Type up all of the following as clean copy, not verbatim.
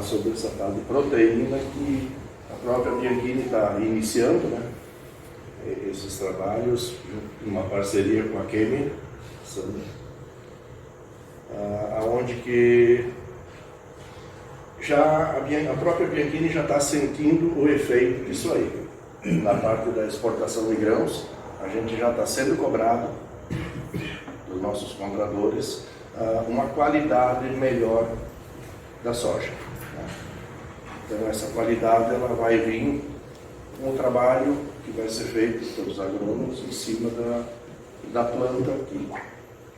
Sobre essa tal de proteína que a própria Bianchini está iniciando, né, esses trabalhos em uma parceria com a Kemi, aonde que já a própria Bianchini já está sentindo o efeito disso aí. Na parte da exportação de grãos, a gente já está sendo cobrado dos nossos compradores uma qualidade melhor da soja. Então essa qualidade ela vai vir com o trabalho que vai ser feito pelos agrônomos em cima da planta que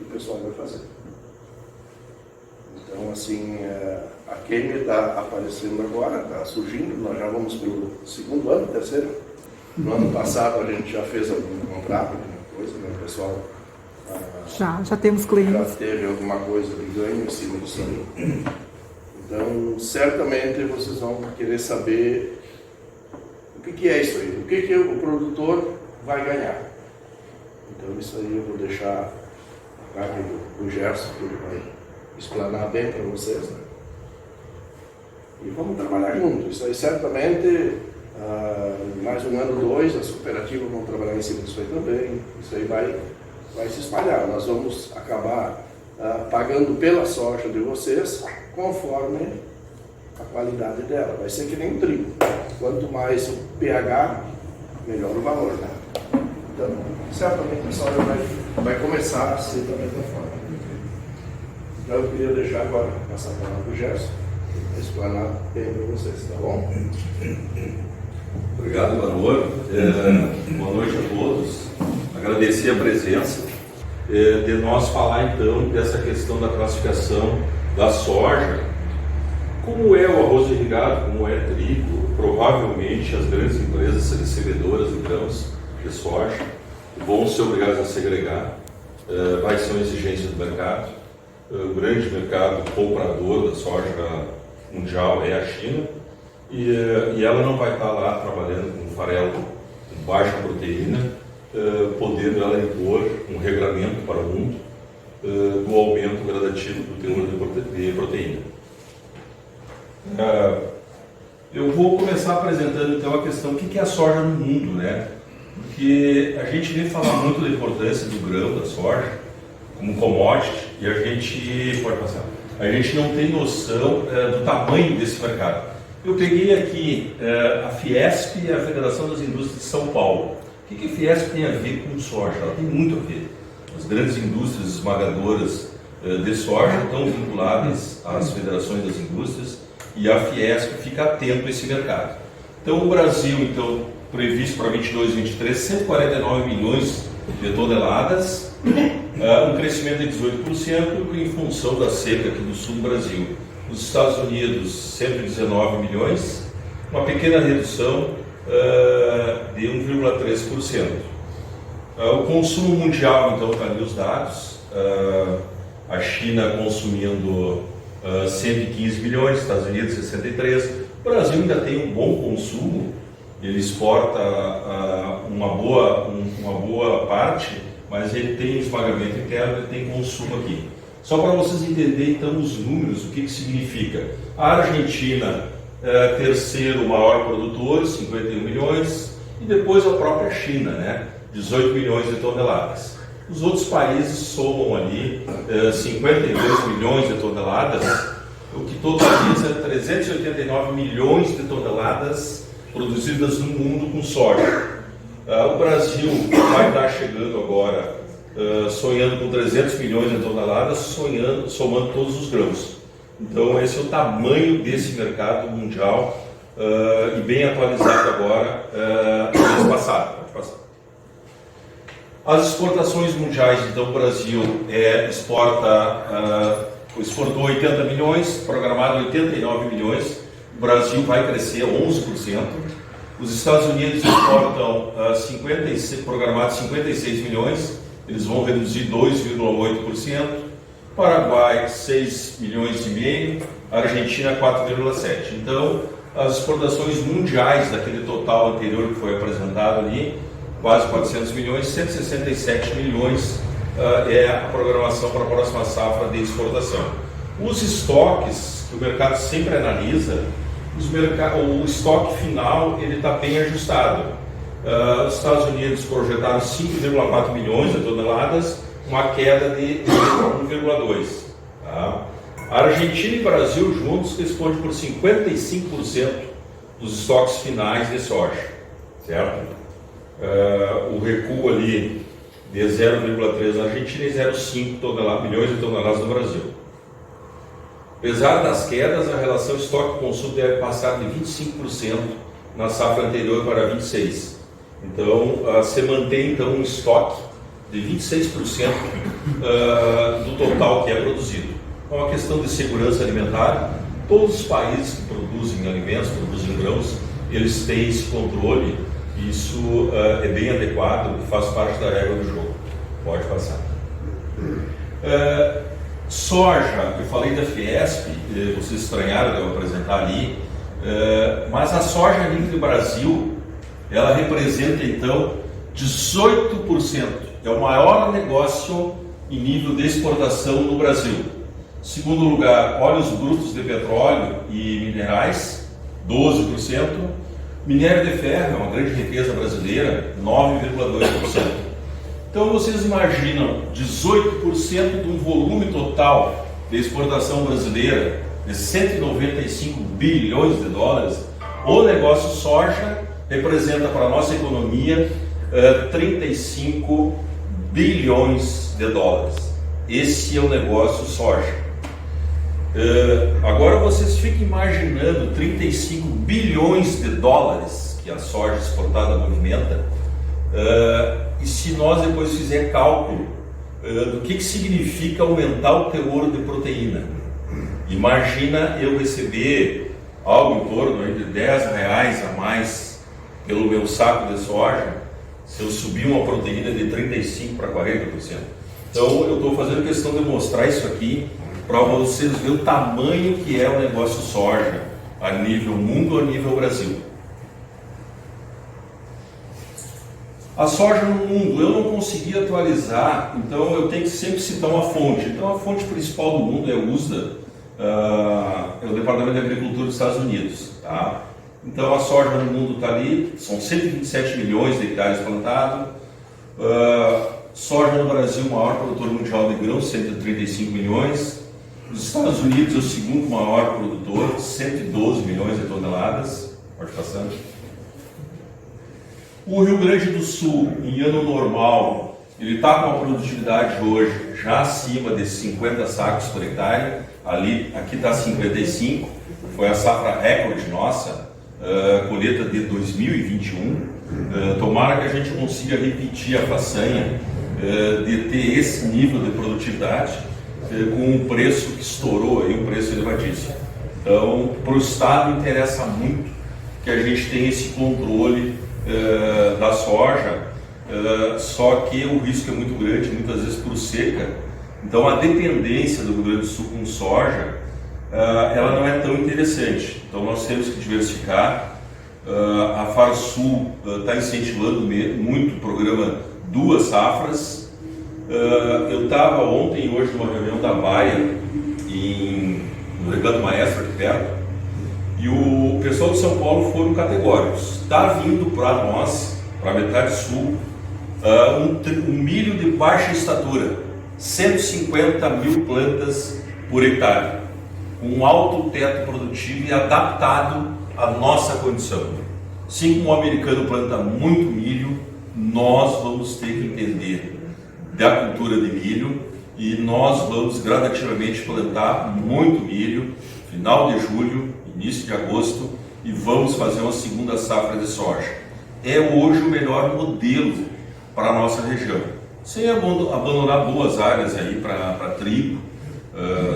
o pessoal vai fazer. Então assim, a Kemi está aparecendo agora, está surgindo, nós já vamos pelo segundo ano, terceiro. No ano passado a gente já fez algum contrato, alguma coisa, né? O pessoal já temos clientes. Já teve alguma coisa de ganho em cima disso aí. Então, certamente vocês vão querer saber o que é isso aí, o que o produtor vai ganhar. Então, isso aí eu vou deixar a cargo do Gerson, que ele vai explanar bem para vocês, né? E vamos trabalhar juntos. Isso aí, certamente, mais um ano, dois, as cooperativas vão trabalhar em cima disso aí também. Isso aí vai se espalhar. Nós vamos acabar pagando pela soja de vocês conforme a qualidade dela. Vai ser que nem o trigo. Quanto mais o pH, melhor o valor, né? Então, certamente a soja vai começar a ser da mesma forma. Então, eu queria deixar agora essa palavra para o Gerson, para explanar bem para vocês, tá bom? Obrigado, Manolo. Boa noite a todos. Agradecer a presença de nós falar então dessa questão da classificação da soja. Como é o arroz irrigado, como é trigo, provavelmente as grandes empresas recebedoras de grãos de soja vão ser obrigadas a segregar, vai ser uma exigência do mercado. O grande mercado comprador da soja mundial é a China, e ela não vai estar lá trabalhando com farelo com baixa proteína, podendo ela impor um regramento para o mundo do aumento gradativo do teor de proteína. Eu vou começar apresentando então a questão do que é a soja no mundo, né? Porque a gente vem falar muito da importância do grão, da soja, como commodity, e a gente não tem noção do tamanho desse mercado. Eu peguei aqui a Fiesp e a Federação das Indústrias de São Paulo. O que a Fiesp tem a ver com soja? Ela tem muito a ver. As grandes indústrias esmagadoras de soja estão vinculadas às federações das indústrias e a Fiesp fica atento a esse mercado. Então o Brasil, previsto para 22, 23, 149 milhões de toneladas, um crescimento de 18% em função da seca aqui do sul do Brasil. Nos Estados Unidos, 119 milhões, uma pequena redução de 1,3%. O consumo mundial, então, está ali os dados. A China consumindo 115 milhões, Estados Unidos 63. O Brasil ainda tem um bom consumo, ele exporta uma boa parte, mas ele tem esmagamento interno, ele tem consumo aqui. Só para vocês entenderem então os números, o que significa. A Argentina, terceiro maior produtor, 51 milhões, e depois a própria China, né? 18 milhões de toneladas. Os outros países somam ali 52 milhões de toneladas, o que totaliza 389 milhões de toneladas produzidas no mundo com soja. O Brasil vai estar chegando agora, sonhando com 300 milhões de toneladas, somando todos os grãos. Então esse é o tamanho desse mercado mundial e bem atualizado agora, no mês passado. As exportações mundiais, então o Brasil exportou 80 milhões, programado 89 milhões, o Brasil vai crescer 11%, os Estados Unidos exportam programados 56 milhões, eles vão reduzir 2,8%, Paraguai 6 milhões e meio, Argentina 4,7%. Então, as exportações mundiais daquele total anterior que foi apresentado ali, quase 400 milhões, 167 milhões é a programação para a próxima safra de exportação. Os estoques que o mercado sempre analisa, o estoque final ele está bem ajustado. Os Estados Unidos projetaram 5,4 milhões de toneladas, uma queda de 1,2. Tá? A Argentina e Brasil juntos respondem por 55% dos estoques finais de soja, certo? O recuo ali de 0,3 na Argentina e 0,5 milhões de toneladas no Brasil. Apesar das quedas, a relação estoque-consumo deve passar de 25% na safra anterior para 26%. Então, se mantém então um estoque de 26% do total que é produzido. É uma questão de segurança alimentar. Todos os países que produzem alimentos, produzem grãos, eles têm esse controle. Isso é bem adequado, faz parte da regra do jogo. Pode passar. Soja, eu falei da Fiesp, vocês estranharam de eu apresentar ali, mas a soja a nível do Brasil, ela representa então 18%. É o maior negócio em nível de exportação no Brasil. Segundo lugar, óleos brutos de petróleo e minerais, 12%. Minério de ferro é uma grande riqueza brasileira, 9,2%. Então vocês imaginam 18% de um volume total de exportação brasileira de 195 bilhões de dólares. O negócio soja representa para a nossa economia 35 bilhões de dólares. Esse é o negócio soja. Agora vocês ficam imaginando 35 bilhões de dólares que a soja exportada movimenta, e se nós depois fizer cálculo do que significa aumentar o teor de proteína. Imagina eu receber algo em torno de R$10 a mais pelo meu saco de soja, se eu subir uma proteína de 35% para 40%. Então eu estou fazendo questão de mostrar isso aqui para vocês verem o tamanho que é o negócio soja a nível mundo, a nível Brasil. A soja no mundo, eu não consegui atualizar, então eu tenho que sempre citar uma fonte. Então a fonte principal do mundo é o USDA, é o Departamento de Agricultura dos Estados Unidos. Tá? Então a soja no mundo está ali, são 127 milhões de hectares plantados. Soja no Brasil, o maior produtor mundial de grãos, 135 milhões. Os Estados Unidos é o segundo maior produtor, 112 milhões de toneladas. Pode passar. O Rio Grande do Sul, em ano normal, ele está com a produtividade hoje já acima de 50 sacos por hectare. Aqui está 55, foi a safra recorde nossa, colheita de 2021. Tomara que a gente consiga repetir a façanha de ter esse nível de produtividade com um preço que estourou, aí, um preço elevadíssimo. Então, para o Estado interessa muito que a gente tenha esse controle da soja, só que o risco é muito grande, muitas vezes por seca. Então a dependência do Rio Grande do Sul com soja, ela não é tão interessante. Então nós temos que diversificar. A FARSUL está incentivando muito o programa Duas Safras. Eu estava ontem e hoje numa reunião da Baia, no Recanto Maestro, aqui perto, E o pessoal de São Paulo foram categóricos. Está vindo para nós, para a metade sul, um milho de baixa estatura, 150 mil plantas por hectare, com um alto teto produtivo e adaptado à nossa condição. Assim como o americano planta muito milho, nós vamos ter que entender da cultura de milho e nós vamos gradativamente plantar muito milho, final de julho, início de agosto, e vamos fazer uma segunda safra de soja. É hoje o melhor modelo para a nossa região, sem abandonar boas áreas aí para trigo,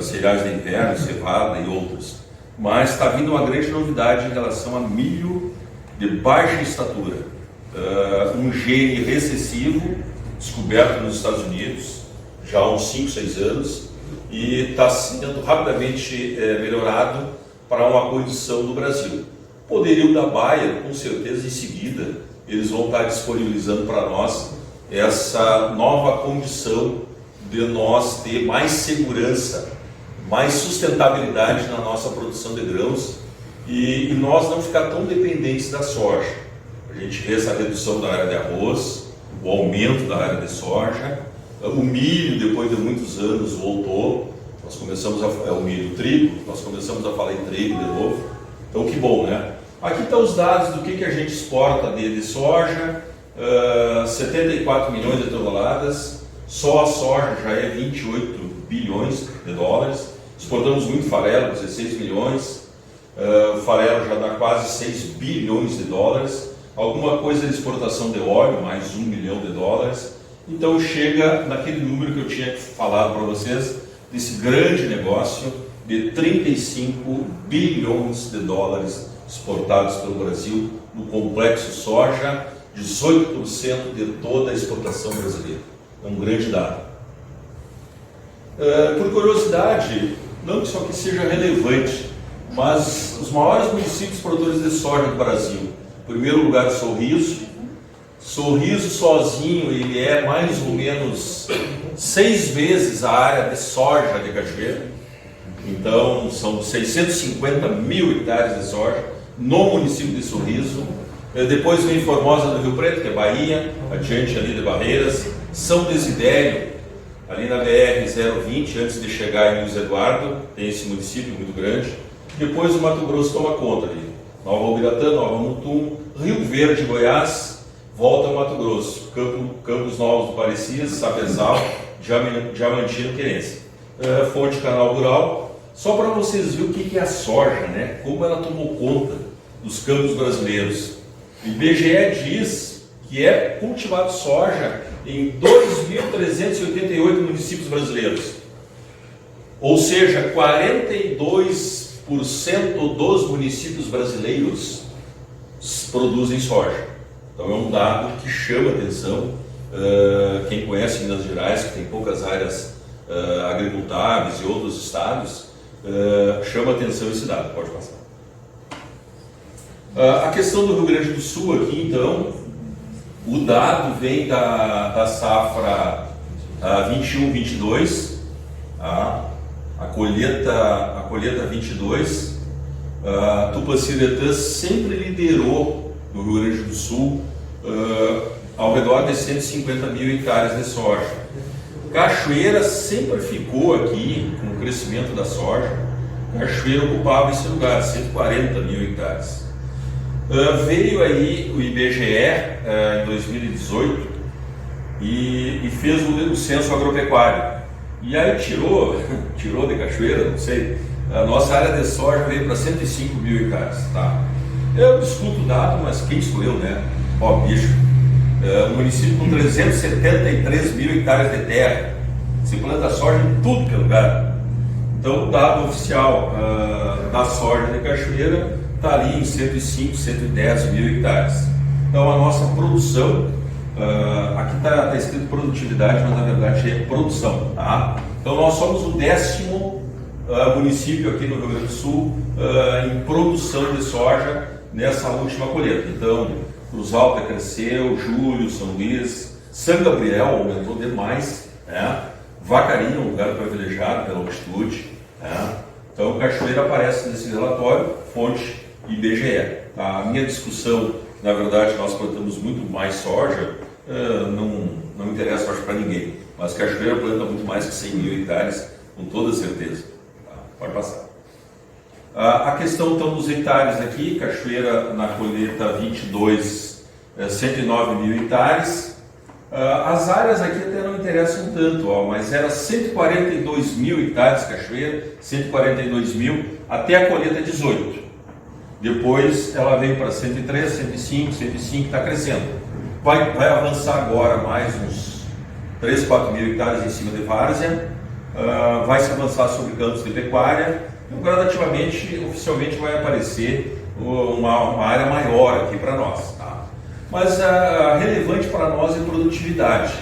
cereais de inverno, cevada e outras. Mas está vindo uma grande novidade em relação a milho de baixa estatura, um gene recessivo descoberto nos Estados Unidos já há uns 5, 6 anos e está sendo rapidamente melhorado para uma condição do Brasil. Poderio da Bayer, com certeza em seguida, eles vão estar disponibilizando para nós essa nova condição de nós ter mais segurança, mais sustentabilidade na nossa produção de grãos e nós não ficar tão dependentes da soja. A gente vê essa redução da área de arroz, o aumento da área de soja, o milho depois de muitos anos voltou, nós começamos o milho, o trigo, nós começamos a falar em trigo de novo, então que bom, né? Aqui estão os dados do que a gente exporta de soja, 74 milhões de toneladas, só a soja já é 28 bilhões de dólares, exportamos muito farelo, 16 milhões, o farelo já dá quase 6 bilhões de dólares, alguma coisa de exportação de óleo, mais 1 bilhão de dólares, então chega naquele número que eu tinha falado para vocês, desse grande negócio de 35 bilhões de dólares exportados pelo Brasil no complexo soja, 18% de toda a exportação brasileira. É um grande dado. Por curiosidade, não que isso aqui seja relevante, mas os maiores municípios produtores de soja do Brasil, em primeiro lugar, Sorriso. Sorriso sozinho, ele é mais ou menos 6 vezes a área de soja de Cachoeira. Então, são 650 mil hectares de soja no município de Sorriso. Depois vem Formosa do Rio Preto, que é Bahia, adiante ali de Barreiras. São Desidério, ali na BR-020, antes de chegar em Luiz Eduardo, tem esse município muito grande. Depois o Mato Grosso toma conta ali. Nova Albiratã, Nova Mutum, Rio Verde, Goiás, volta ao Mato Grosso. Campos Novos do Parecias, Sapezal, Diamantino, Querência. Fonte Canal Rural. Só para vocês verem o que é a soja, né? Como ela tomou conta dos campos brasileiros. O IBGE diz que é cultivado soja em 2.388 municípios brasileiros. Ou seja, 42% dos municípios brasileiros produzem soja. Então é um dado que chama atenção. Quem conhece Minas Gerais, que tem poucas áreas agricultáveis e outros estados, chama atenção esse dado. Pode passar. A questão do Rio Grande do Sul aqui, então, o dado vem da safra 21-22, a colheita 22. Tupaciretã sempre liderou no Rio Grande do Sul ao redor de 150 mil hectares de soja. Cachoeira sempre ficou aqui com o crescimento da soja. Cachoeira ocupava esse lugar, 140 mil hectares. Veio aí o IBGE em 2018 e fez o censo agropecuário. E aí tirou de Cachoeira, não sei, a nossa área de soja veio para 105 mil hectares. Tá? Eu discuto o dado, mas quem escolheu, né? Ó, bicho. Um município com 373 mil hectares de terra. Se planta soja em tudo que é lugar. Então o dado oficial da soja de Cachoeira está ali em 105, 110 mil hectares. Então a nossa produção, aqui está escrito produtividade, mas na verdade é produção. Tá? Então nós somos o 10º município aqui no Rio Grande do Sul em produção de soja nessa última colheita. Então Cruz Alta cresceu, Júlio, São Luís, São Gabriel aumentou demais, né? Vacaria, um lugar privilegiado pela altitude, né? Então, Cachoeira aparece nesse relatório, fonte IBGE. Tá? A minha discussão, na verdade, nós plantamos muito mais soja, não interessa, acho, para ninguém. Mas Cachoeira planta muito mais que 100 mil hectares, com toda certeza. Tá? Pode passar. A questão, então, dos hectares aqui, Cachoeira na colheita 22, 109 mil hectares. As áreas aqui até não interessam tanto, mas era 142 mil hectares Cachoeira, 142 mil até a colheita 18. Depois ela veio para 103, 105, 105, está crescendo. Vai avançar agora mais uns 3, 4 mil hectares em cima de várzea, vai se avançar sobre campos de pecuária, então gradativamente, oficialmente vai aparecer uma área maior aqui para nós. Tá? Mas relevante para nós é produtividade.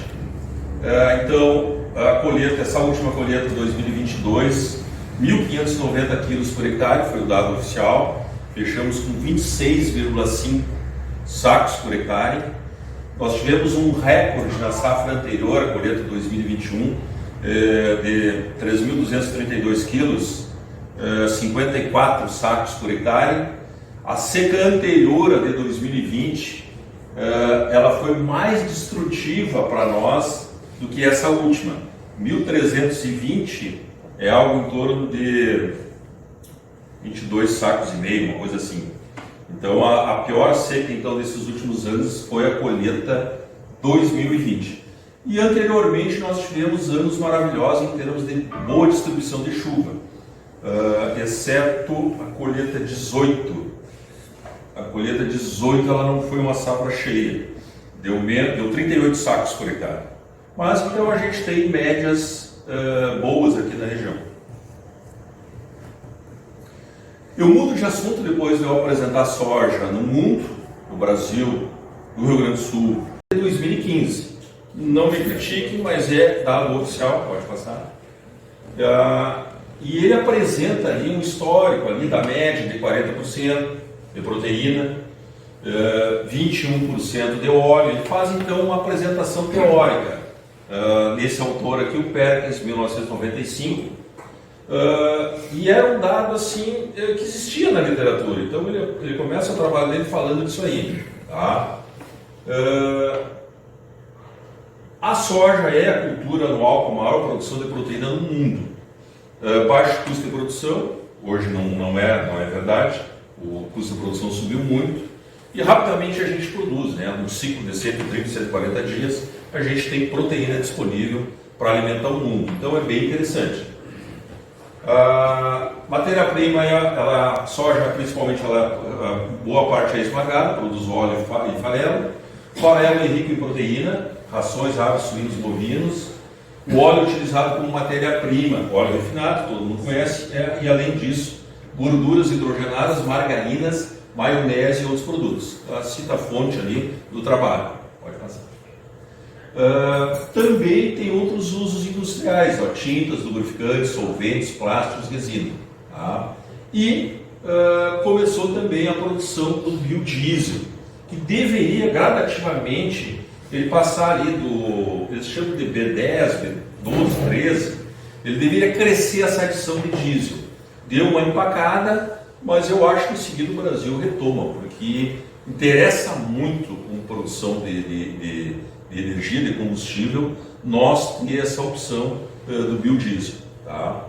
Então, a colheita, essa última colheita de 2022, 1.590 quilos por hectare, foi o dado oficial, fechamos com 26,5 sacos por hectare. Nós tivemos um recorde na safra anterior, a colheita de 2021, de 3.232 quilos, 54 sacos por hectare. A seca anterior, a de 2020, ela foi mais destrutiva para nós do que essa última. 1.320 é algo em torno de 22 sacos e meio, uma coisa assim. Então a pior seca então desses últimos anos foi a colheita 2020. E anteriormente nós tivemos anos maravilhosos em termos de boa distribuição de chuva, exceto a colheita 18. A colheita 18 ela não foi uma safra cheia, deu 38 sacos por hectare. Mas então a gente tem médias boas aqui na região. Eu mudo de assunto depois de eu apresentar soja no mundo, no Brasil, no Rio Grande do Sul, em 2015. Não me critiquem, mas é dado oficial, pode passar. E ele apresenta ali um histórico ali da média de 40% de proteína, 21% de óleo. Ele faz então uma apresentação teórica. Nesse autor aqui, o Perkins, 1995. E era um dado assim que existia na literatura. Então ele começa o trabalho dele falando disso aí. Tá? A soja é a cultura anual com maior produção de proteína no mundo. Baixo custo de produção, hoje não é verdade. O custo de produção subiu muito e rapidamente a gente produz, né? Num ciclo de 130, 140 dias, a gente tem proteína disponível para alimentar o mundo. Então é bem interessante. A matéria-prima, a soja principalmente, boa parte é esmagada, produz óleo e farelo. Farelo é rico em proteína, rações, aves, suínos, bovinos. O óleo é utilizado como matéria-prima, óleo refinado, todo mundo conhece, e além disso, gorduras hidrogenadas, margarinas, maionese e outros produtos. Ela cita a fonte ali do trabalho. Pode passar. Também tem outros usos industriais, tintas, lubrificantes, solventes, plásticos, resina. Tá? E começou também a produção do biodiesel, que deveria gradativamente ele passar ali eles chamam de B10, B12, 13, ele deveria crescer essa adição de diesel. Deu uma empacada, mas eu acho que em seguida o Brasil retoma, porque interessa muito com produção de energia, de combustível, nós ter essa opção do biodiesel. Tá?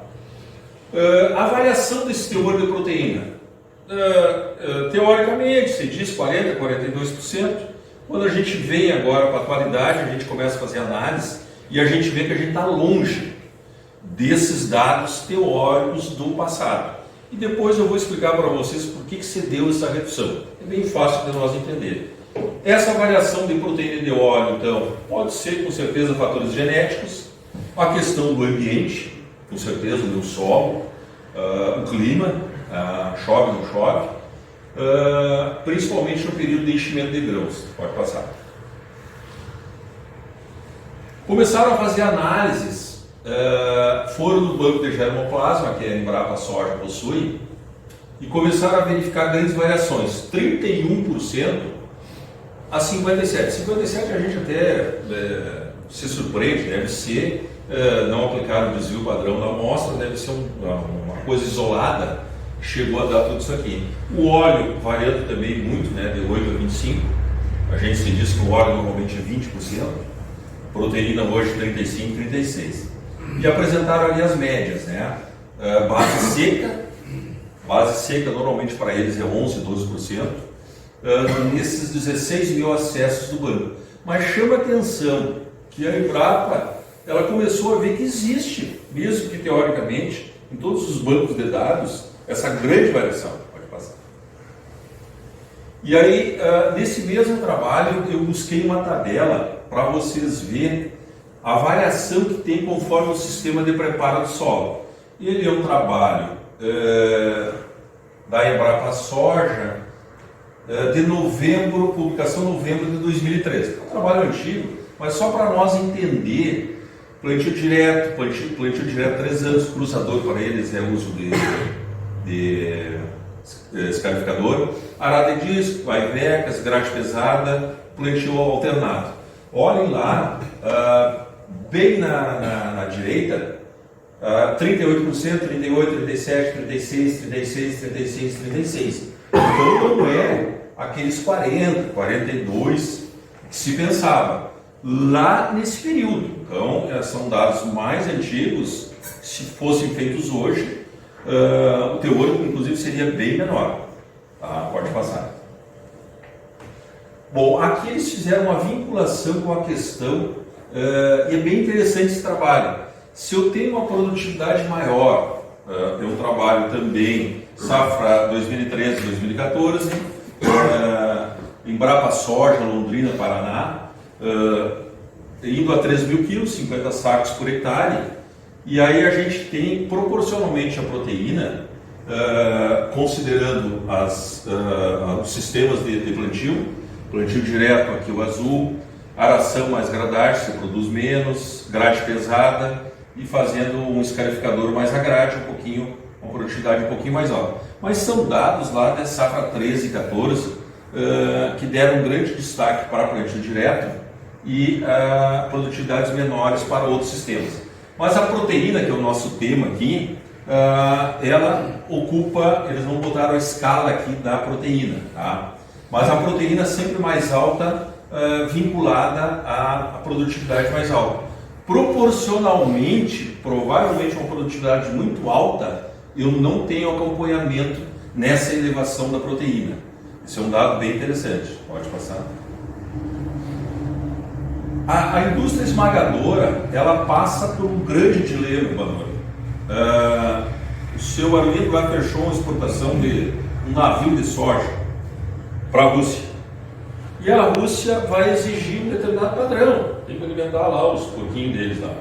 A variação desse teor de proteína. Teoricamente, se diz 40%, 42%. Quando a gente vem agora para a atualidade, a gente começa a fazer análise e a gente vê que a gente está longe desses dados teóricos do passado. E depois eu vou explicar para vocês por que se deu essa redução. É bem fácil de nós entender. Essa variação de proteína e de óleo, então, pode ser com certeza fatores genéticos, a questão do ambiente, com certeza, do solo, o clima, chove ou não chove, principalmente no período de enchimento de grãos. Pode passar. Começaram a fazer análises, foram no banco de germoplasma, que a Embrapa Soja possui, e começaram a verificar grandes variações, 31% a 57%. 57% a gente até se surpreende, deve ser, não aplicar o desvio padrão da amostra, deve ser uma coisa isolada, chegou a dar tudo isso aqui. O óleo variando também muito, né, de 8 a 25. A gente se diz que o óleo normalmente é 20%, proteína hoje 35, 36. E apresentaram ali as médias, né? Base seca normalmente para eles é 11, 12%, nesses 16 mil acessos do banco. Mas chama atenção que a Embrapa, ela começou a ver que existe, mesmo que teoricamente, em todos os bancos de dados, essa grande variação. Pode passar. E aí, nesse mesmo trabalho, eu busquei uma tabela para vocês verem a variação que tem conforme o sistema de preparo do solo. Ele é um trabalho da Embrapa Soja, de novembro, publicação novembro de 2013. É um trabalho antigo, mas só para nós entender, plantio direto 3 anos, cruzador para eles é uso de escarificador, arada de disco, vaivecas, grade pesada, plantio alternado. Olhem lá, bem na direita, 38%, 38, 37, 36, 36, 36, 36. Então não é aqueles 40, 42 que se pensava lá nesse período. Então são dados mais antigos, se fossem feitos hoje, o teor inclusive seria bem menor. Tá? Pode passar. Bom, aqui eles fizeram uma vinculação com a questão, e é bem interessante esse trabalho. Se eu tenho uma produtividade maior, eu trabalho também safra 2013-2014, Embrapa Soja, Londrina, Paraná, indo a 3 mil quilos, 50 sacos por hectare, e aí a gente tem proporcionalmente a proteína, considerando os sistemas de plantio direto, aqui o azul, aração mais gradagem, você produz menos, grade pesada, e fazendo um escarificador mais a grade, uma produtividade um pouquinho mais alta. Mas são dados lá da safra 13 e 14 que deram um grande destaque para plantio direto e produtividades menores para outros sistemas. Mas a proteína, que é o nosso tema aqui, ela ocupa, eles não botaram a escala aqui da proteína, tá? Mas a proteína sempre mais alta, vinculada à produtividade mais alta. Proporcionalmente, provavelmente uma produtividade muito alta, eu não tenho acompanhamento nessa elevação da proteína. Esse é um dado bem interessante. Pode passar. A indústria esmagadora, ela passa por um grande dilema, Banor. O seu Arlindo lá fechou uma exportação de um navio de soja para a Rússia. E a Rússia vai exigir um determinado padrão. Tem que alimentar lá os porquinhos deles lá.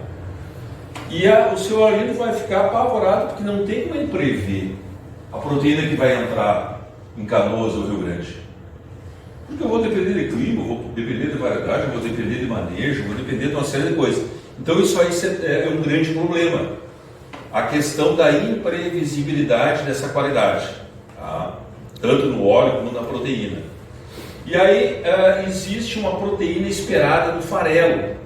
E o seu Arlindo vai ficar apavorado porque não tem como ele prever a proteína que vai entrar em Canoas ou Rio Grande. Porque eu vou depender de clima, vou depender de variedade, vou depender de manejo, vou depender de uma série de coisas. Então isso aí é um grande problema. A questão da imprevisibilidade dessa qualidade, tá? Tanto no óleo como na proteína. E aí existe uma proteína esperada no farelo.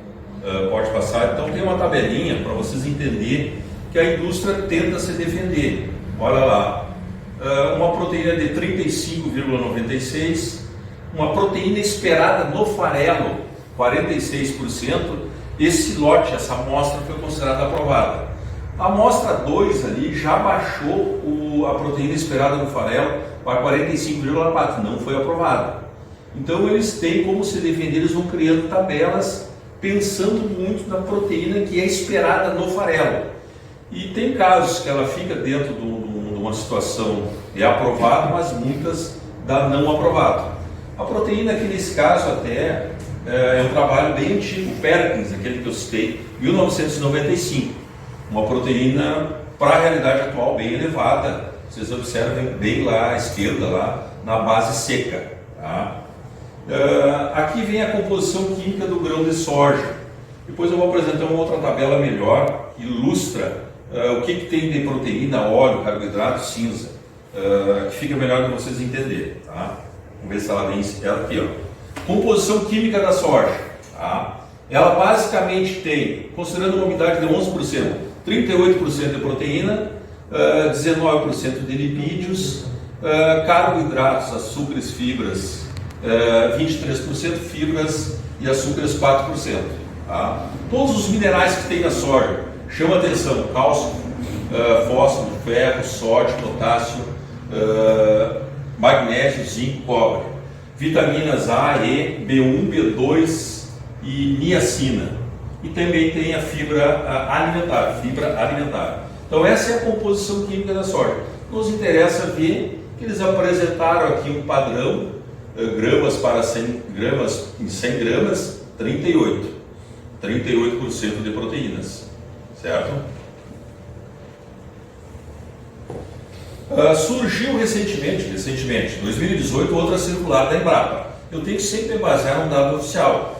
Pode passar. Então tem uma tabelinha para vocês entenderem que a indústria tenta se defender. Olha lá, uma proteína de 35,96, uma proteína esperada no farelo, 46%. Esse lote, essa amostra foi considerada aprovada. A amostra 2 ali já baixou a proteína esperada no farelo para 45,4, não foi aprovada. Então eles têm como se defender, eles vão criando tabelas pensando muito na proteína que é esperada no farelo. E tem casos que ela fica dentro de uma situação de aprovado, mas muitas dá não aprovado. A proteína aqui nesse caso até é um trabalho bem antigo, Perkins, aquele que eu citei, 1995. Uma proteína para a realidade atual bem elevada. Vocês observem bem lá à esquerda, lá na base seca. Tá? Aqui vem a composição química do grão de soja. Depois eu vou apresentar uma outra tabela melhor, que ilustra o que tem de proteína, óleo, carboidrato, cinza, que fica melhor para vocês entenderem. Tá? Vamos ver se ela vem aqui. Ó. Composição química da soja. Tá? Ela basicamente tem, considerando uma umidade de 11%, 38% de proteína, 19% de lipídios, carboidratos, açúcares, fibras, 23%, fibras e açúcares 4%. Tá? Todos os minerais que tem na soja, chama atenção: cálcio, fósforo, ferro, sódio, potássio, magnésio, zinco, cobre, vitaminas A, E, B1, B2 e niacina. E também tem a fibra alimentar. Então essa é a composição química da soja. Nos interessa ver que eles apresentaram aqui um padrão, gramas para 100 gramas, em 100 gramas, 38% de proteínas, certo? Surgiu recentemente, 2018, outra circular da Embrapa. Eu tenho que sempre basear num dado oficial.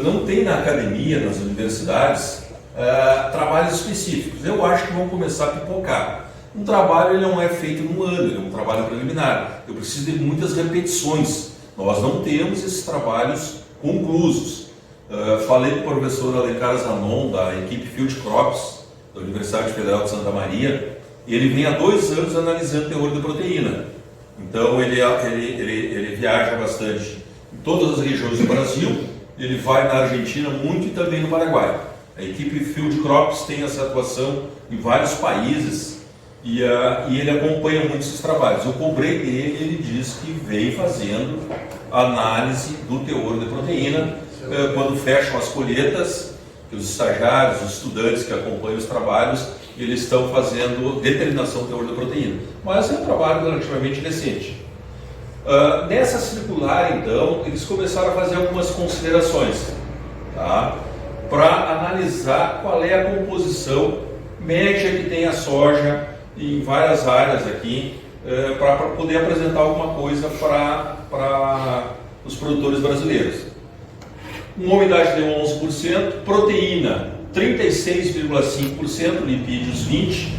Não tem na academia, nas universidades, trabalhos específicos. Eu acho que vão começar a pipocar. Um trabalho ele não é feito num ano, ele é um trabalho preliminar. Eu preciso de muitas repetições. Nós não temos esses trabalhos conclusos. Falei com o professor Alencar Zanon, da equipe Field Crops, da Universidade Federal de Santa Maria, e ele vem há 2 anos analisando o teor de proteína. Então ele viaja bastante em todas as regiões do Brasil, ele vai na Argentina muito e também no Paraguai. A equipe Field Crops tem essa atuação em vários países e ele acompanha muito esses trabalhos. Eu cobrei dele, ele diz que vem fazendo análise do teor de proteína quando fecham as colheitas, que os estagiários, os estudantes que acompanham os trabalhos, eles estão fazendo determinação do teor de proteína. Mas é um trabalho relativamente recente. Nessa circular, então, eles começaram a fazer algumas considerações, tá? Para analisar qual é a composição média que tem a soja em várias áreas aqui, para poder apresentar alguma coisa para os produtores brasileiros. Uma umidade de 11%, proteína 36,5%, lipídios 20%,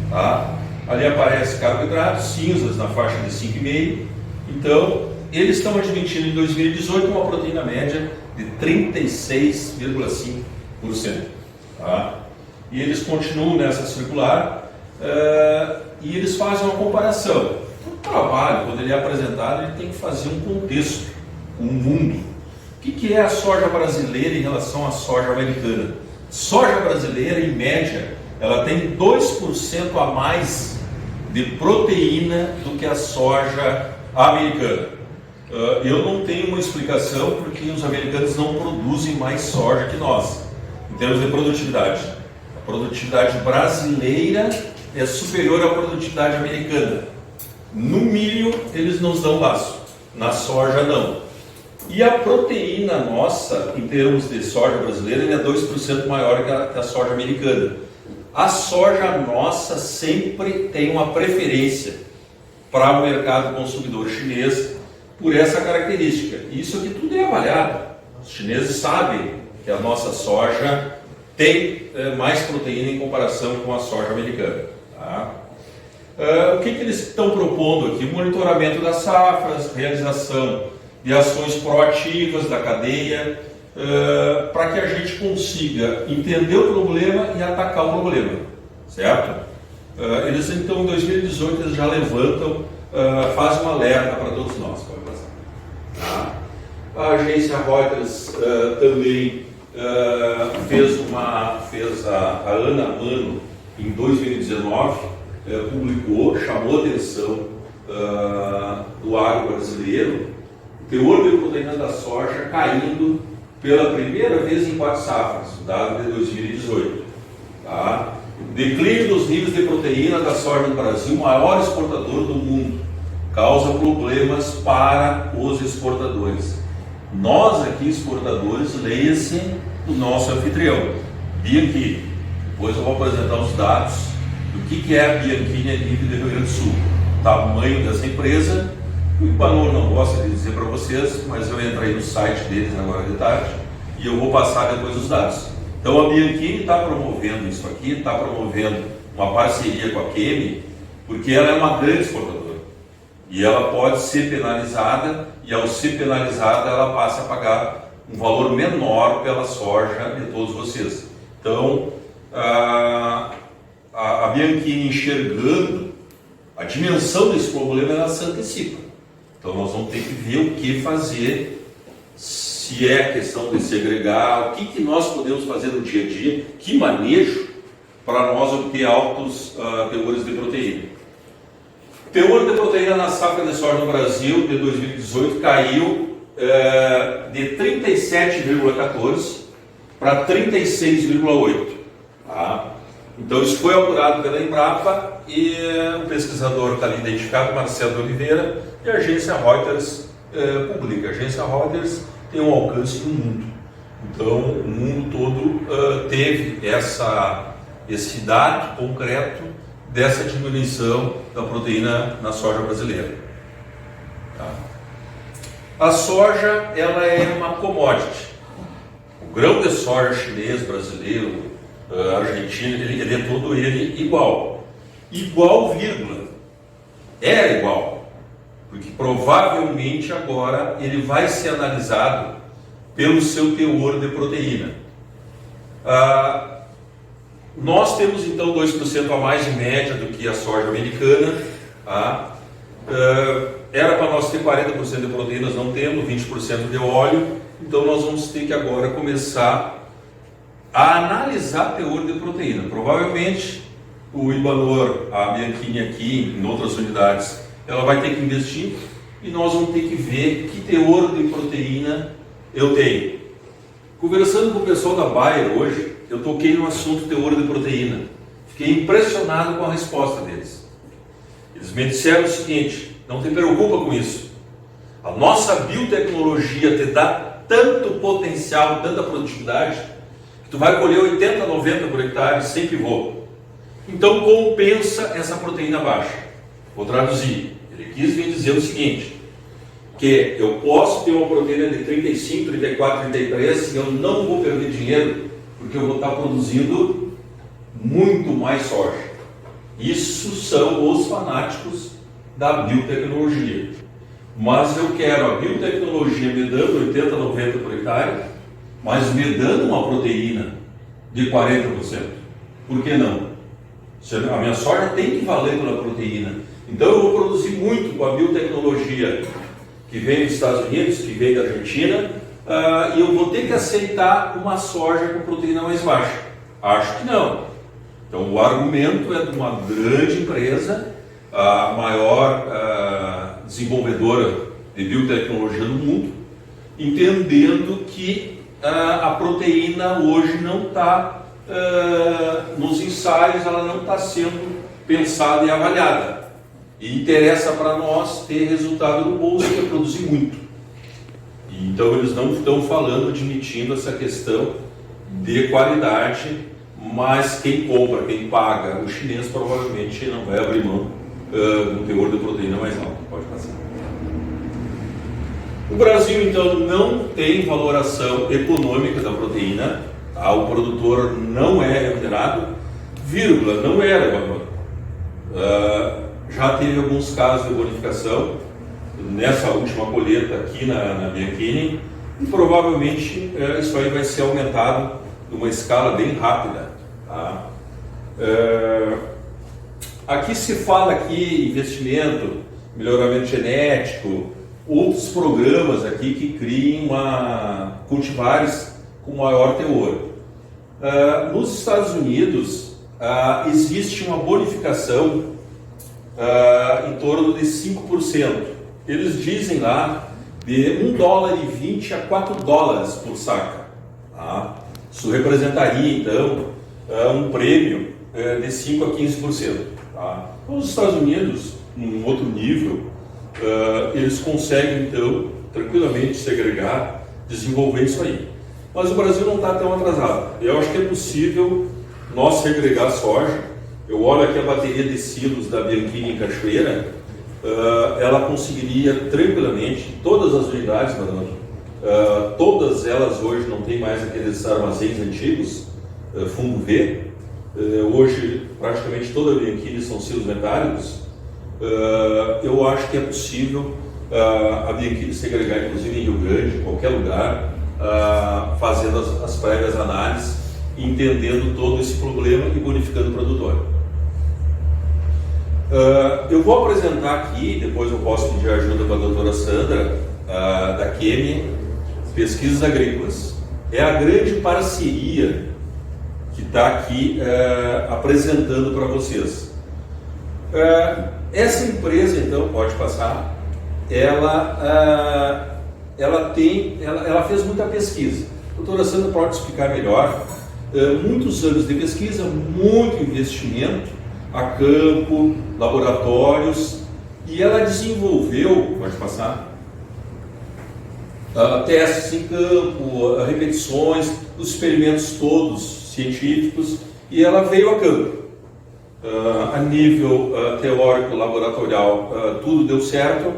tá? Ali aparece carboidratos, cinzas na faixa de 5,5%. Então, eles estão admitindo em 2018 uma proteína média de 36,5%. Tá? E eles continuam nessa circular e eles fazem uma comparação. O trabalho, quando ele é apresentado, ele tem que fazer um contexto, um mundo. O que é a soja brasileira em relação à soja americana? Soja brasileira, em média, ela tem 2% a mais de proteína do que a soja americana. Eu não tenho uma explicação porque os americanos não produzem mais soja que nós, em termos de produtividade. A produtividade brasileira é superior à produtividade americana. No milho, eles nos dão laço, na soja não. E a proteína nossa, em termos de soja brasileira, ele é 2% maior que a soja americana. A soja nossa sempre tem uma preferência para o mercado consumidor chinês por essa característica. Isso aqui tudo é avaliado. Os chineses sabem que a nossa soja tem mais proteína em comparação com a soja americana. Tá? O que eles estão propondo aqui? Monitoramento das safras, realização de ações proativas da cadeia, para que a gente consiga entender o problema e atacar o problema, certo? Eles então em 2018 eles já levantam, fazem um alerta para todos nós. Pode passar. Tá? A agência Reuters também fez a Ana Mano em 2019, publicou, chamou a atenção do agro brasileiro, o teor de proteína da soja caindo pela primeira vez em 4 safras, dado de 2018. Tá? Declínio dos níveis de proteína da soja no Brasil, maior exportador do mundo, causa problemas para os exportadores. Nós aqui, exportadores, leia-se o nosso anfitrião, Bianchini. Depois eu vou apresentar os dados do que é a Bianchini a nível do Rio Grande do Sul, tamanho dessa empresa. O Ipanor não gosta de dizer para vocês, mas eu entrei no site deles agora de tarde e eu vou passar depois os dados. Então a Bianchini está promovendo isso aqui, está promovendo uma parceria com a Kemi, porque ela é uma grande exportadora e ela pode ser penalizada, e ao ser penalizada ela passa a pagar um valor menor pela soja de todos vocês. Então a Bianchini, enxergando a dimensão desse problema, ela se antecipa. Então nós vamos ter que ver o que fazer, se é questão de segregar, o que nós podemos fazer no dia a dia, que manejo para nós obter altos teores de proteína. O teor de proteína na safra de soja no Brasil de 2018 caiu de 37,14 para 36,8. Tá? Então isso foi apurado pela Embrapa e o pesquisador está ali identificado, Marcelo de Oliveira, e a agência Reuters publica. A agência Reuters tem um alcance no mundo. Então o mundo todo teve esse dado concreto dessa diminuição da proteína na soja brasileira. Tá? A soja, ela é uma commodity. O grão de soja chinês, brasileiro, argentino, ele é todo ele igual. Igual, vírgula. É igual. Porque provavelmente agora ele vai ser analisado pelo seu teor de proteína. Nós temos então 2% a mais em média do que a soja americana. Tá? Era para nós ter 40% de proteínas, não temos, 20% de óleo. Então nós vamos ter que agora começar a analisar teor de proteína. Provavelmente o Ibanor, a Bianchini aqui, em outras unidades, ela vai ter que investir e nós vamos ter que ver que teor de proteína eu tenho. Conversando com o pessoal da Bayer hoje, eu toquei no assunto teor de proteína. Fiquei impressionado com a resposta deles. Eles me disseram o seguinte: não te preocupa com isso. A nossa biotecnologia te dá tanto potencial, tanta produtividade, que tu vai colher 80, 90 por hectare sem pivô. Então compensa essa proteína baixa. Vou traduzir. Ele quis me dizer o seguinte: que eu posso ter uma proteína de 35, 34, 33 e eu não vou perder dinheiro, porque eu vou estar produzindo muito mais soja. Isso são os fanáticos da biotecnologia. Mas eu quero a biotecnologia me dando 80, 90 por hectare, mas me dando uma proteína de 40%. Por que não? A minha soja tem que valer pela proteína. Então eu vou produzir muito com a biotecnologia que vem dos Estados Unidos, que vem da Argentina, e eu vou ter que aceitar uma soja com proteína mais baixa. Acho que não. Então o argumento é de uma grande empresa, a maior desenvolvedora de biotecnologia do mundo, entendendo que a proteína hoje não está, nos ensaios, ela não está sendo pensada e avaliada. E interessa para nós ter resultado no bolso, que é produzir muito. Então eles não estão falando, admitindo essa questão de qualidade, mas quem compra, quem paga, o chinês provavelmente não vai abrir mão do teor de proteína mais alto. Pode passar. O Brasil então não tem valoração econômica da proteína, tá? O produtor não é remunerado, vírgula, não era valor. Já teve alguns casos de bonificação nessa última colheita aqui na Bianchini, e provavelmente isso aí vai ser aumentado numa escala bem rápida. Tá? Aqui se fala aqui investimento, melhoramento genético, outros programas aqui que criem cultivares com maior teor. Nos Estados Unidos existe uma bonificação em torno de 5%. Eles dizem lá de $1,20 a $4 por saca. Tá? Isso representaria então um prêmio de 5% a 15%. Tá? Os Estados Unidos, num outro nível, eles conseguem então tranquilamente segregar, desenvolver isso aí. Mas o Brasil não está tão atrasado. Eu acho que é possível nós segregar soja. Eu olho aqui a bateria de silos da Bianchini em Cachoeira, ela conseguiria tranquilamente, todas as unidades, todas elas hoje não tem mais aqueles armazéns antigos, fundo V. Hoje praticamente toda a Bianchini são silos metálicos. Eu acho que é possível a Bianchini segregar, inclusive em Rio Grande, em qualquer lugar, fazendo as prévias análises, entendendo todo esse problema e bonificando o produtor. Eu vou apresentar aqui, depois eu posso pedir ajuda para a doutora Sandra, da QEME Pesquisas Agrícolas. É a grande parceria que está aqui apresentando para vocês. Essa empresa, então, pode passar, ela fez muita pesquisa. A doutora Sandra pode explicar melhor. Muitos anos de pesquisa, muito investimento a campo, laboratórios, e ela desenvolveu, pode passar, testes em campo, repetições, os experimentos todos científicos, e ela veio a campo. A nível teórico, laboratorial, tudo deu certo,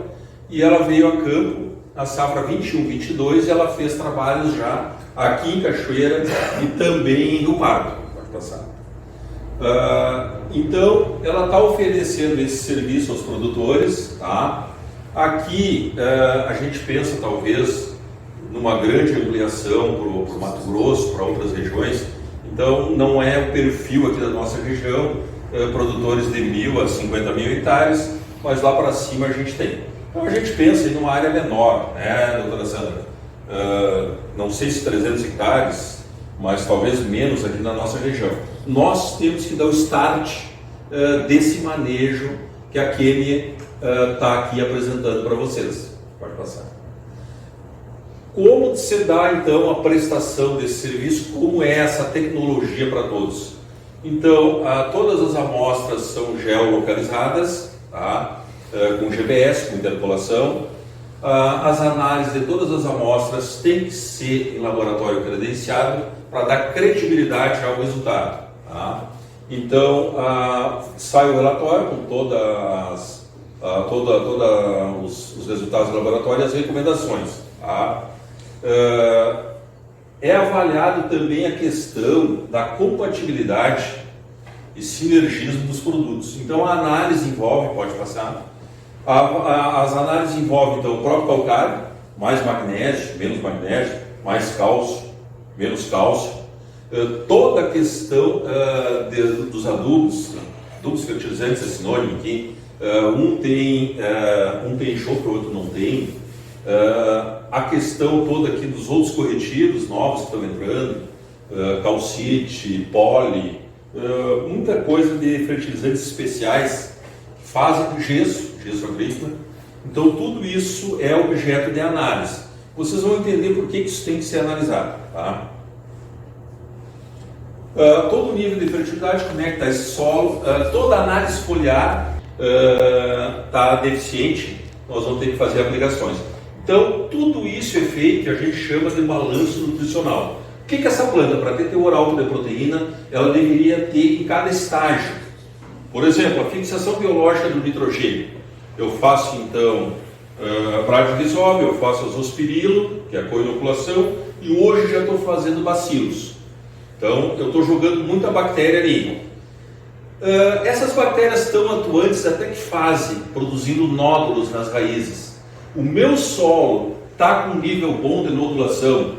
e ela veio a campo, na safra 21-22, e ela fez trabalhos já aqui em Cachoeira e também em Rio Pardo. Pode passar. Então, ela está oferecendo esse serviço aos produtores. Tá? Aqui, a gente pensa talvez numa grande ampliação para o Mato Grosso, para outras regiões. Então, não é o perfil aqui da nossa região, produtores de 1.000 a 50 mil hectares, mas lá para cima a gente tem. Então, a gente pensa em uma área menor, né, doutora Sandra? Não sei se 300 hectares, mas talvez menos aqui na nossa região. Nós temos que dar o start desse manejo que a QEME está aqui apresentando para vocês. Pode passar. Como se dá então a prestação desse serviço? Como é essa tecnologia para todos? Então, todas as amostras são geolocalizadas, tá? Com GPS, com interpolação. As análises de todas as amostras têm que ser em laboratório credenciado para dar credibilidade ao resultado. Tá? Então, sai o relatório com todos os resultados do laboratório e as recomendações. Tá? É avaliado também a questão da compatibilidade e sinergismo dos produtos. Então, a análise envolve, pode passar, as análises envolvem então, o próprio calcário, mais magnésio, menos magnésio, mais cálcio, menos cálcio, toda a questão dos adubos fertilizantes é sinônimo aqui, um tem enxofre, o outro não tem, a questão toda aqui dos outros corretivos novos que estão entrando, calcite, poli, muita coisa de fertilizantes especiais que fazem gesso agrícola. Então tudo isso é objeto de análise. Vocês vão entender por que isso tem que ser analisado. Tá? Todo o nível de fertilidade, como é que está esse solo, toda análise foliar está deficiente, nós vamos ter que fazer aplicações. Então tudo isso é feito que a gente chama de balanço nutricional. O que essa planta, para ter teor alto de proteína, ela deveria ter em cada estágio? Por exemplo, a fixação biológica do nitrogênio. Eu faço então pradivisual, eu faço azospirilo, que é a co-inoculação, e hoje já estou fazendo bacilos. Então eu estou jogando muita bactéria ali. Essas bactérias estão atuantes até que fase? Produzindo nódulos nas raízes. O meu solo está com um nível bom de nodulação.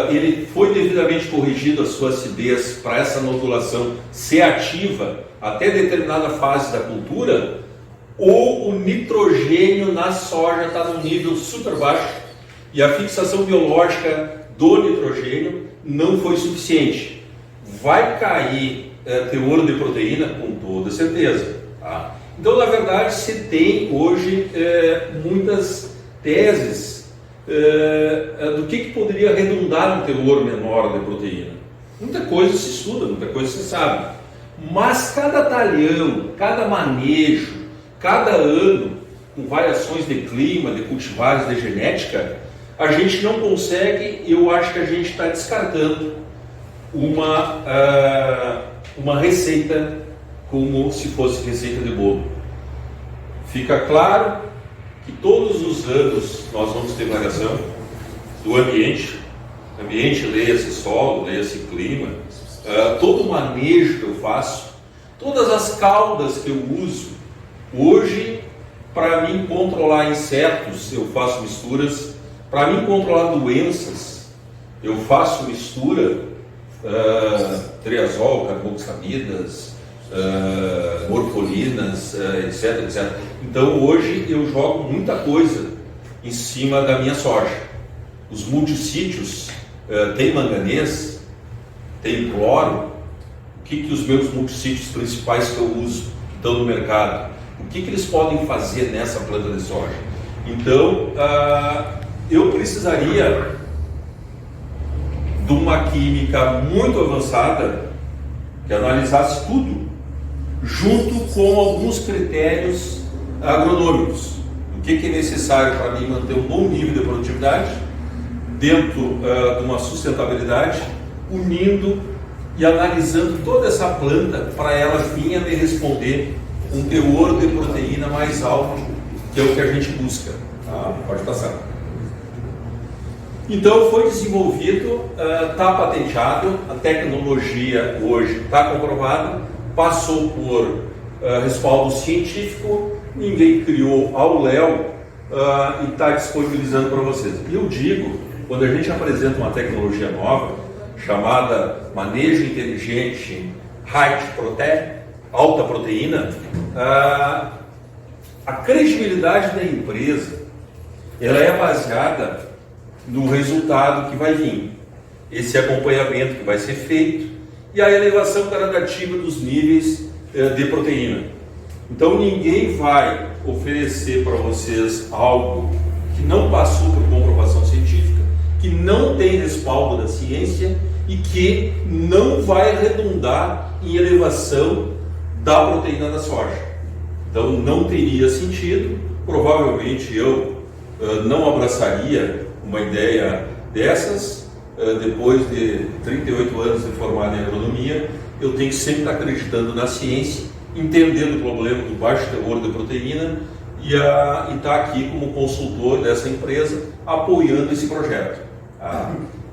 Ele foi devidamente corrigido a sua acidez para essa nodulação ser ativa até determinada fase da cultura, ou o nitrogênio na soja está num nível super baixo e a fixação biológica do nitrogênio não foi suficiente. Vai cair teor de proteína com toda certeza. Tá? Então, na verdade, se tem hoje muitas teses do que poderia redundar um teor menor de proteína. Muita coisa se estuda, muita coisa se sabe. Mas cada talhão, cada manejo, cada ano, com variações de clima, de cultivares, de genética, a gente não consegue, eu acho que a gente está descartando uma receita como se fosse receita de bolo. Fica claro que todos os anos nós vamos ter variação do ambiente, leia-se solo, leia-se clima, todo o manejo que eu faço, todas as caudas que eu uso. Hoje, para mim controlar insetos, eu faço misturas. Para mim controlar doenças, eu faço mistura, triazol, carboxamidas, morfolinas, etc, etc. Então hoje eu jogo muita coisa em cima da minha soja. Os multissítios tem manganês, tem cloro. O que os meus multissítios principais que eu uso, que estão no mercado, o que eles podem fazer nessa planta de soja? Então eu precisaria de uma química muito avançada que analisasse tudo, junto com alguns critérios agronômicos. O que é necessário para mim manter um bom nível de produtividade dentro de uma sustentabilidade, unindo e analisando toda essa planta para ela vir a me responder um teor de proteína mais alto, que é o que a gente busca. Pode passar. Então foi desenvolvido, está patenteado, a tecnologia hoje está comprovada, passou por respaldo científico, ninguém criou ao léu e está disponibilizando para vocês. E eu digo, quando a gente apresenta uma tecnologia nova, chamada manejo inteligente High Protein, alta proteína, a credibilidade da empresa ela é baseada no resultado que vai vir, esse acompanhamento que vai ser feito e a elevação gradativa dos níveis de proteína. Então ninguém vai oferecer para vocês algo que não passou por comprovação científica, que não tem respaldo da ciência e que não vai redundar em elevação da proteína da soja. Então não teria sentido, provavelmente eu não abraçaria uma ideia dessas. Depois de 38 anos de formado em agronomia, eu tenho que sempre estar acreditando na ciência, entendendo o problema do baixo teor de proteína e estar aqui como consultor dessa empresa, apoiando esse projeto.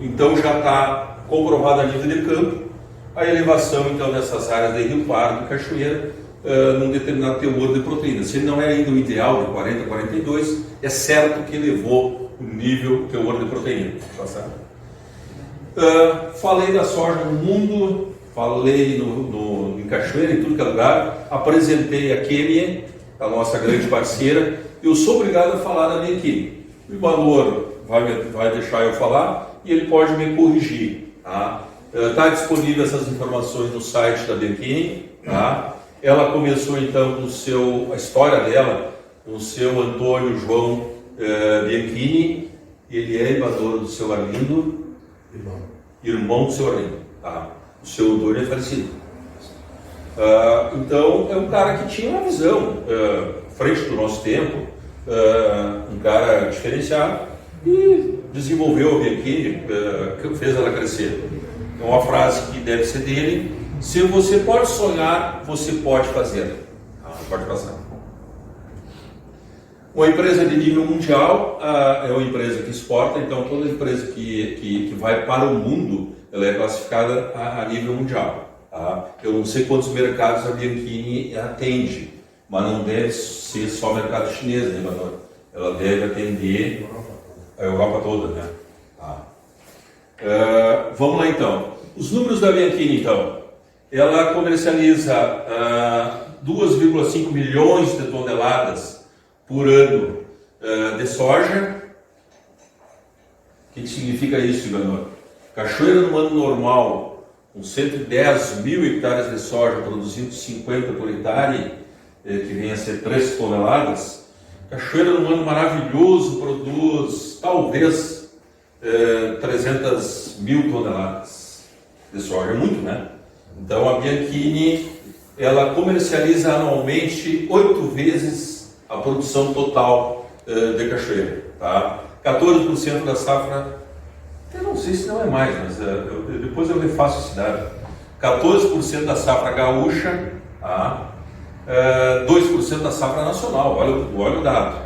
Então já está comprovado a nível de campo a elevação então dessas áreas de Rio Pardo e Cachoeira num determinado teor de proteína. Se ele não é ainda o ideal de 40 a 42, é certo que elevou o nível teor de proteína. Falei da soja no mundo, falei em Cachoeira, em tudo que é lugar, apresentei a Kemie, a nossa grande parceira. Eu sou obrigado a falar da minha equipe. O Ivanor vai deixar eu falar e ele pode me corrigir. Está disponível essas informações no site da Bianchini. Ela começou então a história dela com o seu Antônio João Bianchini. Ele é Ivanor do seu Arlindo, irmão do seu Arlindo. O seu Antônio é falecido. Então é um cara que tinha uma visão frente do nosso tempo, um cara diferenciado e desenvolveu a Bianchini, que fez ela crescer. É uma frase que deve ser dele: se você pode sonhar, você pode fazer. Pode passar. Uma empresa de nível mundial é uma empresa que exporta, então toda empresa que vai para o mundo, ela é classificada a nível mundial. Eu não sei quantos mercados a Bianchini atende, mas não deve ser só mercado chinês, né, Ivanor? Ela deve atender a Europa toda, né? Vamos lá então. Os números da Bianchini então. Ela comercializa 2,5 milhões de toneladas por ano de soja. O que significa isso, Ivanor? Cachoeira no ano normal, com 110 mil hectares de soja, produzindo 50 por hectare, que vem a ser 3 toneladas. Cachoeira no ano maravilhoso produz talvez 300 mil toneladas de soja, é muito, né? Então a Bianchini, ela comercializa anualmente 8 vezes a produção total de Cachoeira, tá? 14% da safra, eu não sei se não é mais, mas depois eu refaço esse dado. 14% da safra gaúcha, tá? 2% da safra nacional, olha o dado.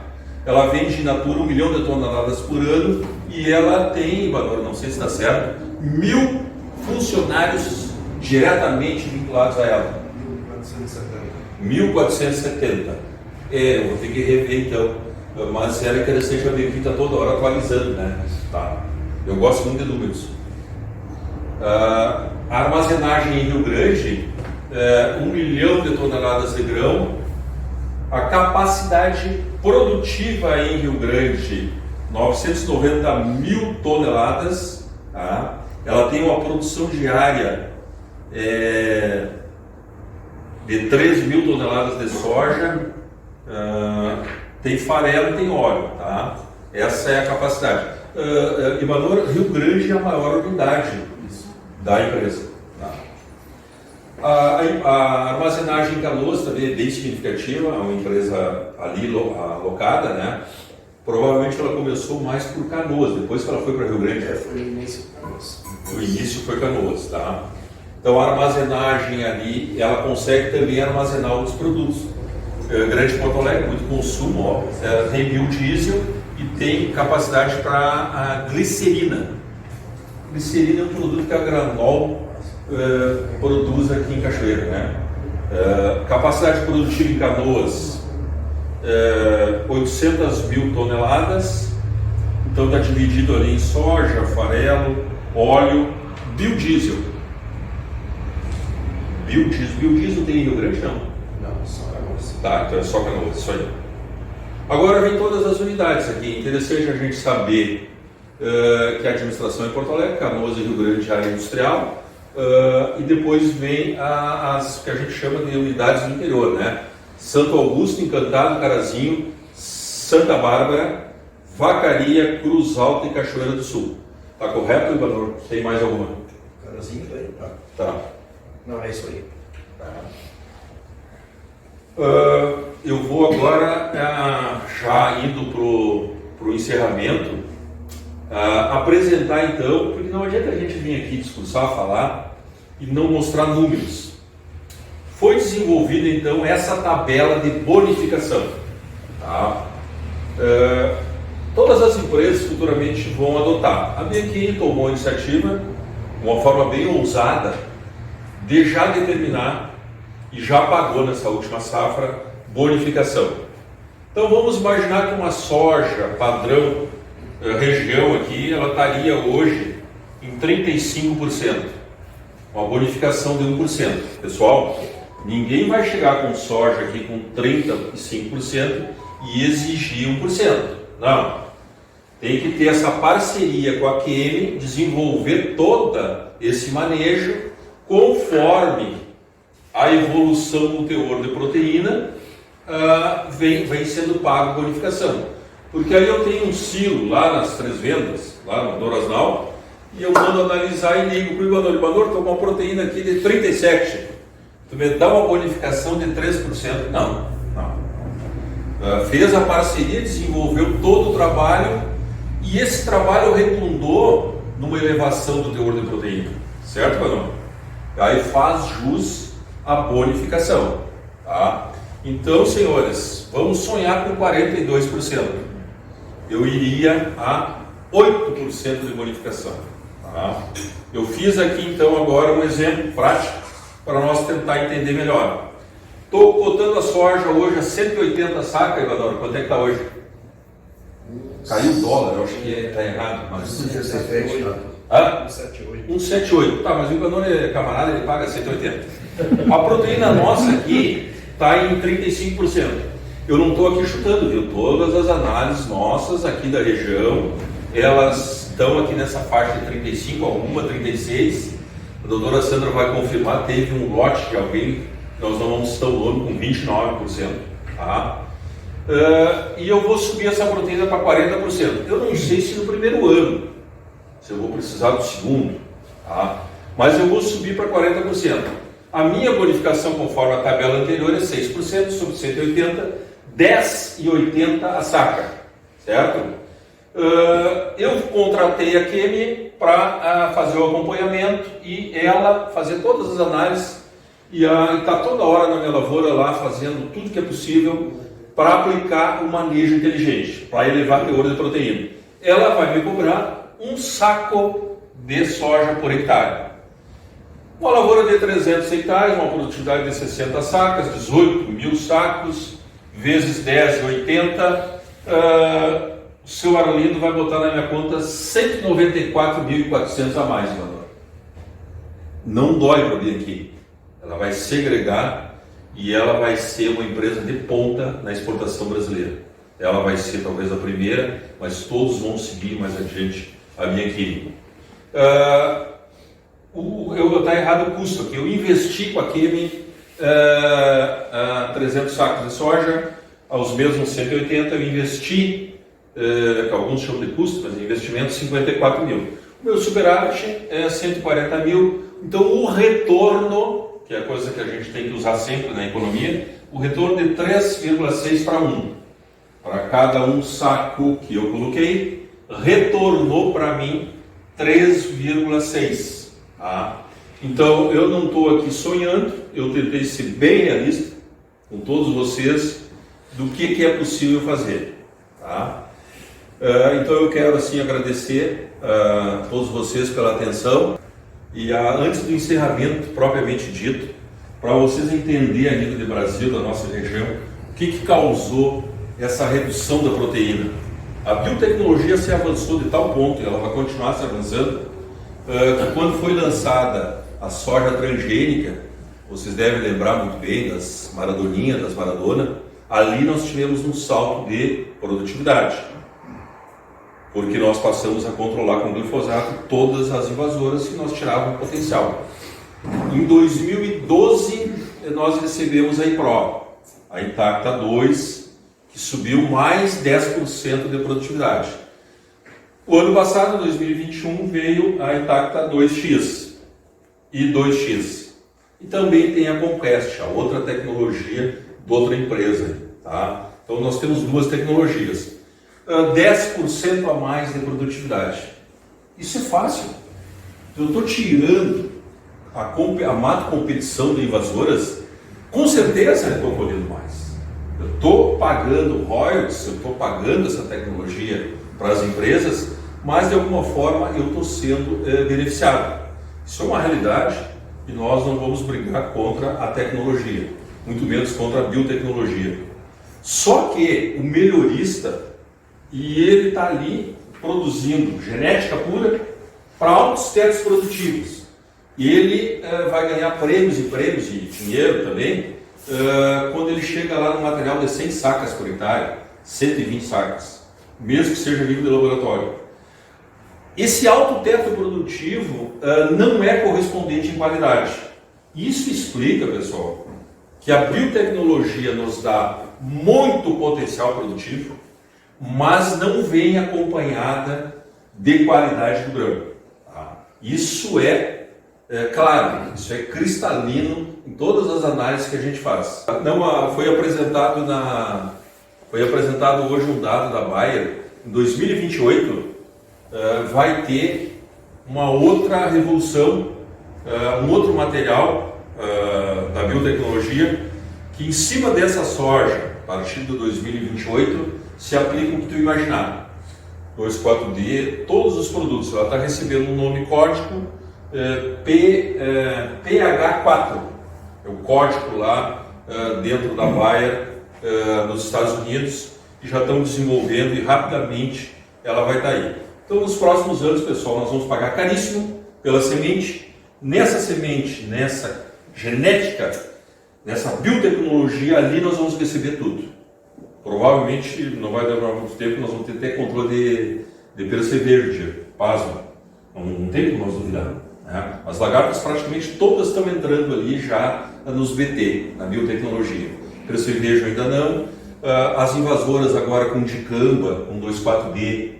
Ela vende in natura 1 milhão de toneladas por ano e ela tem, agora não sei se está certo, 1.000 funcionários diretamente vinculados a ela. 1.470. Eu vou ter que rever então, mas era interessante a Bianchini está toda hora atualizando, né? Tá. Eu gosto muito de números. A armazenagem em Rio Grande 1 milhão de toneladas de grão. A capacidade produtiva em Rio Grande, 990 mil toneladas. Tá? Ela tem uma produção diária de 3 mil toneladas de soja, tem farelo e tem óleo. Tá? Essa é a capacidade. Ivanor, Rio Grande é a maior unidade da empresa. Tá? A armazenagem em Canoas também é bem significativa, é uma empresa ali alocada, né? Provavelmente ela começou mais por Canoas, depois que ela foi para Rio Grande. Foi o início de Canoas. O início foi Canoas, tá? Então a armazenagem ali, ela consegue também armazenar outros produtos. Grande Porto Alegre, muito consumo, ó, tem biodiesel e tem capacidade para a glicerina. Glicerina é um produto que a Granol produz aqui em Cachoeira, né? Capacidade produtiva em Canoas, 800 mil toneladas. Então está dividido ali em soja, farelo, óleo, biodiesel. Biodiesel tem em Rio Grande, não? Não, só Canoas. Tá, então é só Canoas, isso aí. Agora vem todas as unidades aqui. Interessante a gente saber que a administração é em Porto Alegre, Canoas e Rio Grande já é industrial. E depois vem as que a gente chama de unidades do interior, né? Santo Augusto, Encantado, Carazinho, Santa Bárbara, Vacaria, Cruz Alta e Cachoeira do Sul. Tá correto, Ivanor? Tem mais alguma? Carazinho daí, tá. Tá. Não, é isso aí. Eu vou agora, já indo para o encerramento, apresentar então, porque não adianta a gente vir aqui discursar, falar e não mostrar números. Foi desenvolvida então essa tabela de bonificação. Tá? Todas as empresas futuramente vão adotar. A BQI tomou a iniciativa, uma forma bem ousada, de já determinar e já pagou nessa última safra bonificação. Então vamos imaginar que uma soja padrão região aqui, ela estaria hoje em 35%, uma bonificação de 1%. Pessoal, ninguém vai chegar com soja aqui com 35% e exigir 1%. Não. Tem que ter essa parceria com a QM, desenvolver todo esse manejo conforme a evolução do teor de proteína vem sendo pago a bonificação. Porque aí eu tenho um silo lá nas Três Vendas, lá no Dorasnal, e eu mando analisar e ligo para o Ivanor. Ivanor, estou com uma proteína aqui de 37%. Tu me dá uma bonificação de 3%? Não. Fez a parceria, desenvolveu todo o trabalho e esse trabalho redundou numa elevação do teor de proteína. Certo, Ivanor? Aí faz jus à bonificação. Tá? Então, senhores, vamos sonhar com 42%. Eu iria a 8% de bonificação. Tá? Eu fiz aqui então agora um exemplo prático para nós tentar entender melhor. Estou cotando a soja hoje a 180 saca, Ivanor. Quanto é que está hoje? Caiu o dólar, eu acho que está errado. Mas... 178. Tá, mas o Ivanor é camarada, ele paga 180. A proteína nossa aqui está em 35%. Eu não estou aqui chutando, viu? Todas as análises nossas aqui da região, elas estão aqui nessa faixa de 35, alguma 36. A doutora Sandra vai confirmar, teve um lote de alguém, nós não vamos estar com 29%. Tá? E eu vou subir essa proteína para 40%. Eu não sei se no primeiro ano, se eu vou precisar do segundo, tá? Mas eu vou subir para 40%. A minha bonificação, conforme a tabela anterior, é 6% sobre 180, 10,80 a saca, certo? Eu contratei a QM para fazer o acompanhamento e ela fazer todas as análises e está toda hora na minha lavoura lá fazendo tudo que é possível para aplicar o manejo inteligente, para elevar o teor de proteína. Ela vai me cobrar um saco de soja por hectare. Uma lavoura de 300 hectares, uma produtividade de 60 sacas, 18 mil sacos, vezes 10,80, o seu Arlindo vai botar na minha conta 194.400 a mais, Ivanor. Não dói para vir aqui. ela vai segregar e ela vai ser uma empresa de ponta na exportação brasileira. Ela vai ser talvez a primeira, mas todos vão seguir mais adiante a Bianchini. Está errado o custo aqui. Eu investi com a Kemi 300 sacos de soja, aos mesmos 180 eu investi, que alguns chamam de custo, mas investimento 54 mil. O meu superávit é 140 mil, então o retorno, que é a coisa que a gente tem que usar sempre na economia, o retorno de 3,6 para 1. Para cada um saco que eu coloquei, retornou para mim 3,6. Tá? Então eu não estou aqui sonhando, eu tentei ser bem realista com todos vocês do que é possível fazer. Tá? Então eu quero assim agradecer a todos vocês pela atenção e antes do encerramento propriamente dito, para vocês entenderem a nível de Brasil, da nossa região, o que causou essa redução da proteína. A biotecnologia se avançou de tal ponto, e ela vai continuar se avançando, que quando foi lançada a soja transgênica, vocês devem lembrar muito bem das Maradoninhas, das Maradona, ali nós tivemos um salto de produtividade, porque nós passamos a controlar com glifosato todas as invasoras que nós tirávamos potencial. Em 2012 nós recebemos a IPRO, a Intacta 2, que subiu mais 10% de produtividade. O ano passado, 2021, veio a Intacta 2X e 2X. E também tem a Conquest, a outra tecnologia de outra empresa. Tá? Então nós temos duas tecnologias. 10% a mais de produtividade. Isso é fácil. Eu estou tirando a má competição de invasoras, com certeza eu estou colhendo mais. Eu estou pagando royalties, eu estou pagando essa tecnologia para as empresas, mas de alguma forma eu estou sendo beneficiado. Isso é uma realidade e nós não vamos brigar contra a tecnologia, muito menos contra a biotecnologia. Só que o melhorista, e ele está ali produzindo genética pura para altos tetos produtivos. E ele vai ganhar prêmios e prêmios e dinheiro também, quando ele chega lá no material de 100 sacas por hectare, 120 sacas, mesmo que seja nível de laboratório. Esse alto teto produtivo não é correspondente em qualidade. Isso explica, pessoal, que a biotecnologia nos dá muito potencial produtivo, mas não vem acompanhada de qualidade do grão. Tá? Isso claro, isso é cristalino em todas as análises que a gente faz. Foi apresentado hoje um dado da Bayer. Em 2028 vai ter uma outra revolução, um outro material da biotecnologia que em cima dessa soja, a partir de 2028, se aplica o que tu imaginar. 2,4-D, todos os produtos. Ela está recebendo um nome código PH4, é o código lá dentro da Bayer nos Estados Unidos, e já estão desenvolvendo e rapidamente ela vai estar aí. Então nos próximos anos, pessoal, nós vamos pagar caríssimo pela semente. Nessa semente, nessa genética, nessa biotecnologia, ali nós vamos receber tudo. Provavelmente não vai demorar muito tempo, nós vamos ter até controle de percevejo, pasma. Não tem como nós duvidar. Né? As lagartas praticamente todas estão entrando ali já nos BT, na biotecnologia. Percevejo ainda não. As invasoras agora com dicamba, com 2,4-D,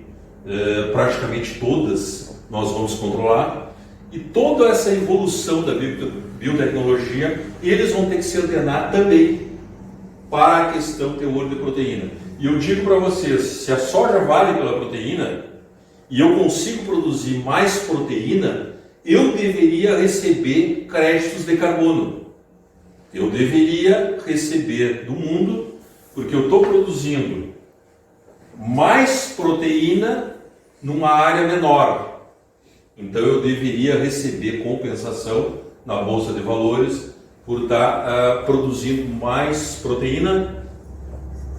praticamente todas nós vamos controlar. E toda essa evolução da biotecnologia, eles vão ter que se antenar também para a questão teor de proteína. E eu digo para vocês, se a soja vale pela proteína e eu consigo produzir mais proteína, eu deveria receber créditos de carbono. Eu deveria receber do mundo, porque eu estou produzindo mais proteína numa área menor. Então eu deveria receber compensação na Bolsa de Valores por estar produzindo mais proteína,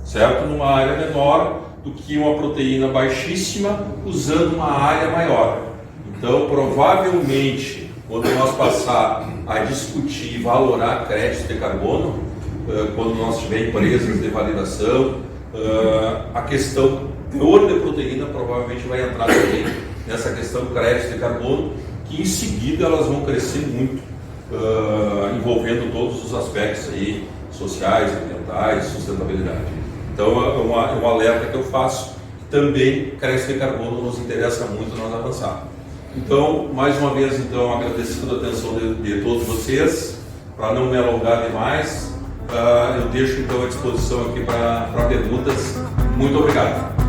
certo? Numa área menor do que uma proteína baixíssima usando uma área maior. Então, provavelmente, quando nós passar a vai discutir e valorar créditos de carbono, quando nós tiver empresas de validação, a questão teor de proteína provavelmente vai entrar também nessa questão créditos de carbono, que em seguida elas vão crescer muito, envolvendo todos os aspectos aí, sociais, ambientais, sustentabilidade. Então é um alerta que eu faço, que também crédito de carbono nos interessa muito nós avançar. Então, mais uma vez, então, agradecendo a atenção de todos vocês, para não me alongar demais, eu deixo então à disposição aqui para perguntas. Muito obrigado.